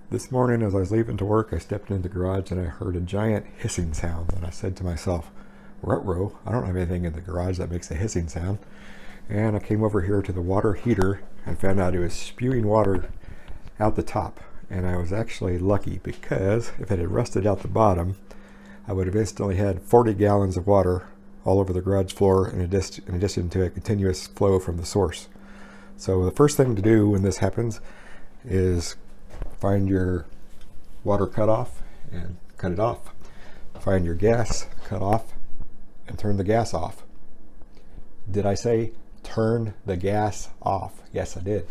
This morning as I was leaving to work, I stepped into the garage and I heard a giant hissing sound, and I said to myself, ruh-roh, I don't have anything in the garage that makes a hissing sound. And I came over here to the water heater and found out it was spewing water out the top. And I was actually lucky, because if it had rusted out the bottom, I would have instantly had 40 gallons of water all over the garage floor in addition to a continuous flow from the source. So the first thing to do when this happens is find your water cutoff and cut it off. Find your gas, cut off, and turn the gas off. Did I say turn the gas off? Yes, I did.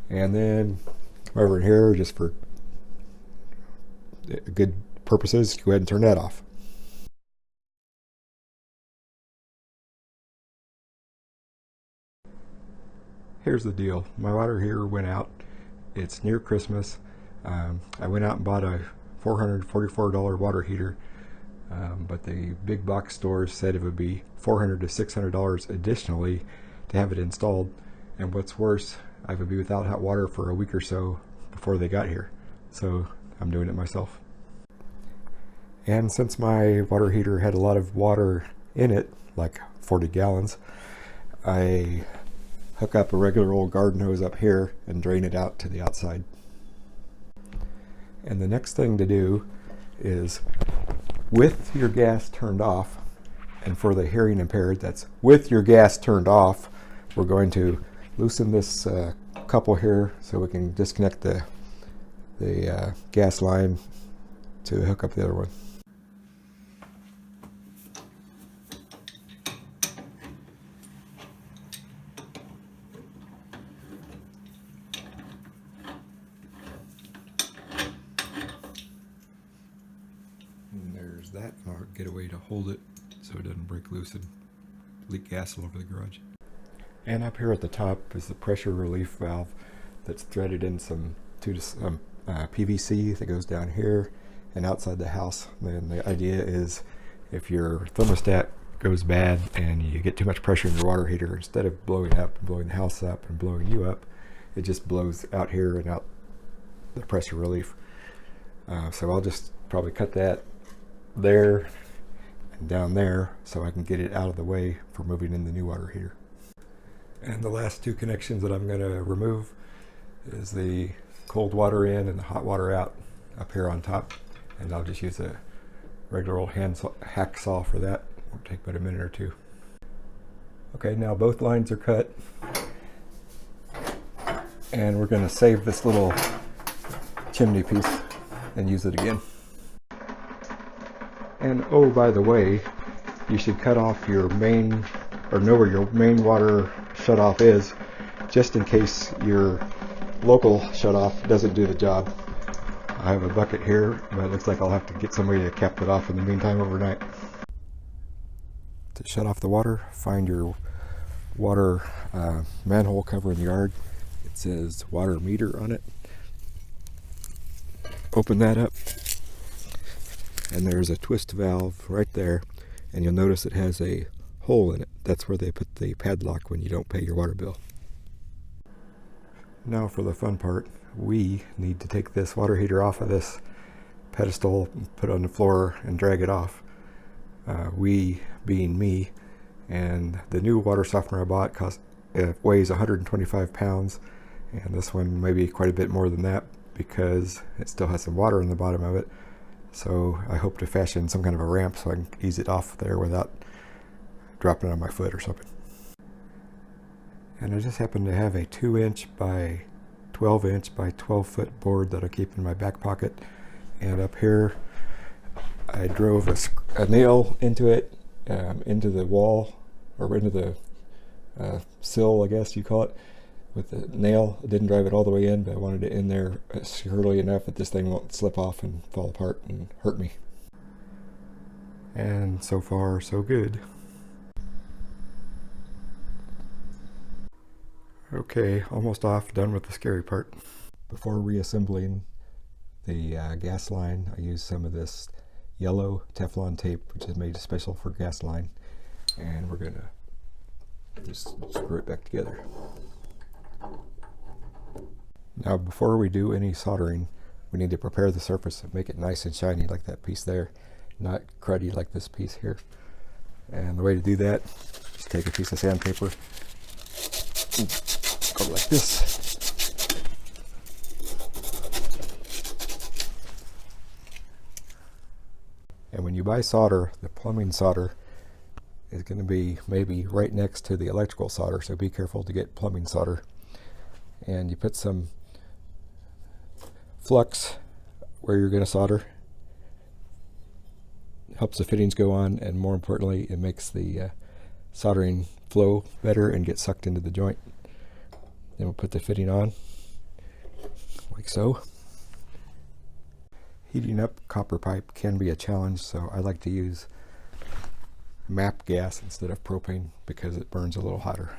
And then over here, just for good purposes, go ahead and turn that off. Here's the deal. My water heater went out. It's near Christmas. I went out and bought a $444 water heater, but the big box stores said it would be $400 to $600 additionally to have it installed. And what's worse, I would be without hot water for a week or so before they got here. So I'm doing it myself. And since my water heater had a lot of water in it, like 40 gallons, I hook up a regular old garden hose up here and drain it out to the outside. And the next thing to do is, with your gas turned off, and for the hearing impaired, that's with your gas turned off, we're going to loosen this couple here so we can disconnect the gas line to hook up the other one. And there's that. I'll get a way to hold it so it doesn't break loose and leak gas all over the garage. And up here at the top is the pressure relief valve that's threaded in some PVC that goes down here and outside the house. And the idea is, if your thermostat goes bad and you get too much pressure in your water heater, instead of blowing up and blowing the house up and blowing you up, it just blows out here and out the pressure relief. So I'll just probably cut that there and down there so I can get it out of the way for moving in the new water heater. And the last two connections that I'm going to remove is the cold water in and the hot water out up here on top. And I'll just use a regular old hacksaw for that. It'll take about a minute or two. Okay, now both lines are cut. And we're going to save this little chimney piece and use it again. And oh, by the way, you should cut off your main, or know where your main water shutoff is, just in case your local shutoff doesn't do the job. I have a bucket here, but it looks like I'll have to get somebody to cap it off in the meantime overnight. To shut off the water, find your water manhole cover in the yard. It says water meter on it. Open that up, and there's a twist valve right there, and you'll notice it has a hole in it. That's where they put the padlock when you don't pay your water bill. Now for the fun part. We need to take this water heater off of this pedestal, put it on the floor, and drag it off. We being me. And the new water softener I bought weighs 125 pounds, and this one maybe quite a bit more than that, because it still has some water in the bottom of it. So I hope to fashion some kind of a ramp so I can ease it off there without dropping it on my foot or something. And I just happen to have a 2-inch by 12-inch by 12-foot board that I keep in my back pocket. And up here, I drove a nail into it, into the wall, or into the sill, I guess you call it, with the nail. I didn't drive it all the way in, but I wanted it in there securely enough that this thing won't slip off and fall apart and hurt me. And so far, so good. Okay, almost off, done with the scary part. Before reassembling the gas line, I used some of this yellow Teflon tape, which is made special for gas line, and we're gonna just screw it back together. Now, before we do any soldering, we We need to prepare the surface and make it nice and shiny like that piece there, not cruddy like this piece here. And the way to do that is take a piece of sandpaper, go like this. And when you buy solder, the plumbing solder is going to be maybe right next to the electrical solder, so be careful to get plumbing solder. And you put some flux where you're going to solder. It helps the fittings go on, and more importantly, it makes the soldering flow better and get sucked into the joint. Then we'll put the fitting on, like so. Heating up copper pipe can be a challenge, so I like to use MAP gas instead of propane because it burns a little hotter.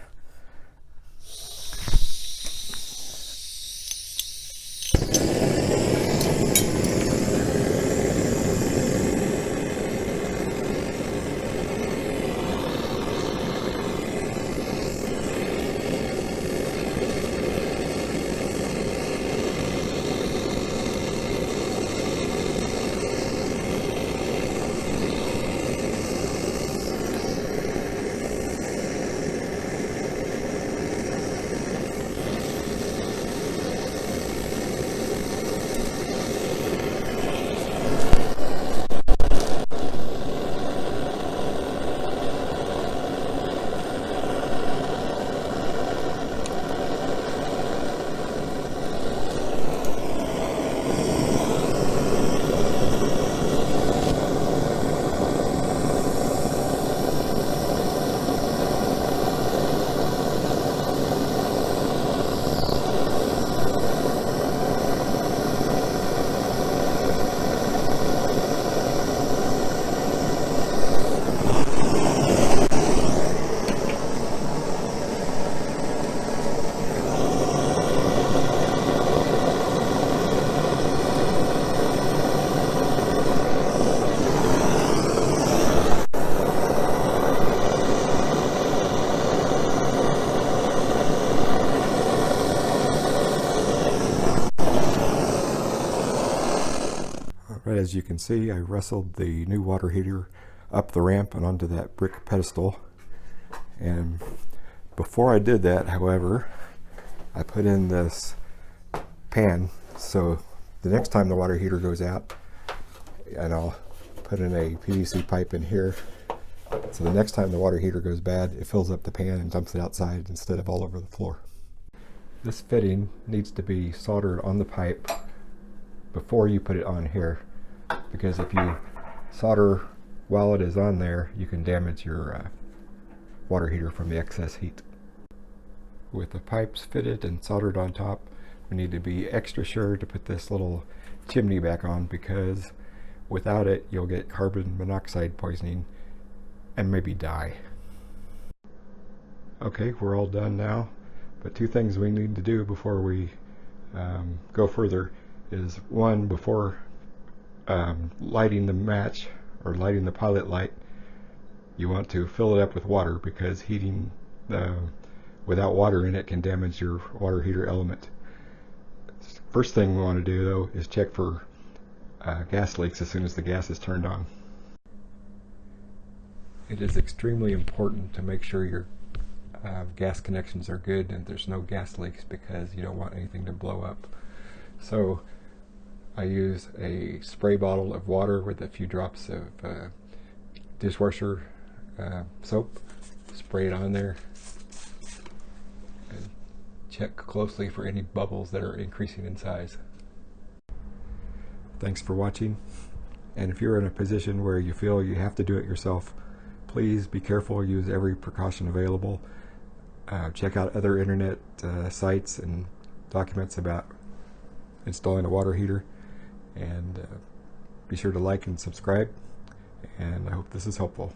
Right, as you can see, I wrestled the new water heater up the ramp and onto that brick pedestal. And before I did that, however, I put in this pan, so the next time the water heater goes out, and I'll put in a PVC pipe in here, so the next time the water heater goes bad, it fills up the pan and dumps it outside instead of all over the floor. This fitting needs to be soldered on the pipe before you put it on here, because if you solder while it is on there, you can damage your water heater from the excess heat. With the pipes fitted and soldered on top, we need to be extra sure to put this little chimney back on, because without it you'll get carbon monoxide poisoning and maybe die. Okay, we're all done now, but two things we need to do before we go further is, one, before lighting the match or lighting the pilot light, you want to fill it up with water, because heating without water in it can damage your water heater element. First thing we want to do, though, is check for gas leaks as soon as the gas is turned on. It is extremely important to make sure your gas connections are good and there's no gas leaks, because you don't want anything to blow up. So I use a spray bottle of water with a few drops of dishwasher soap, spray it on there, and check closely for any bubbles that are increasing in size. Thanks for watching, and if you're in a position where you feel you have to do it yourself, please be careful, use every precaution available. Check out other internet sites and documents about installing a water heater, and be sure to like and subscribe, and I hope this is helpful.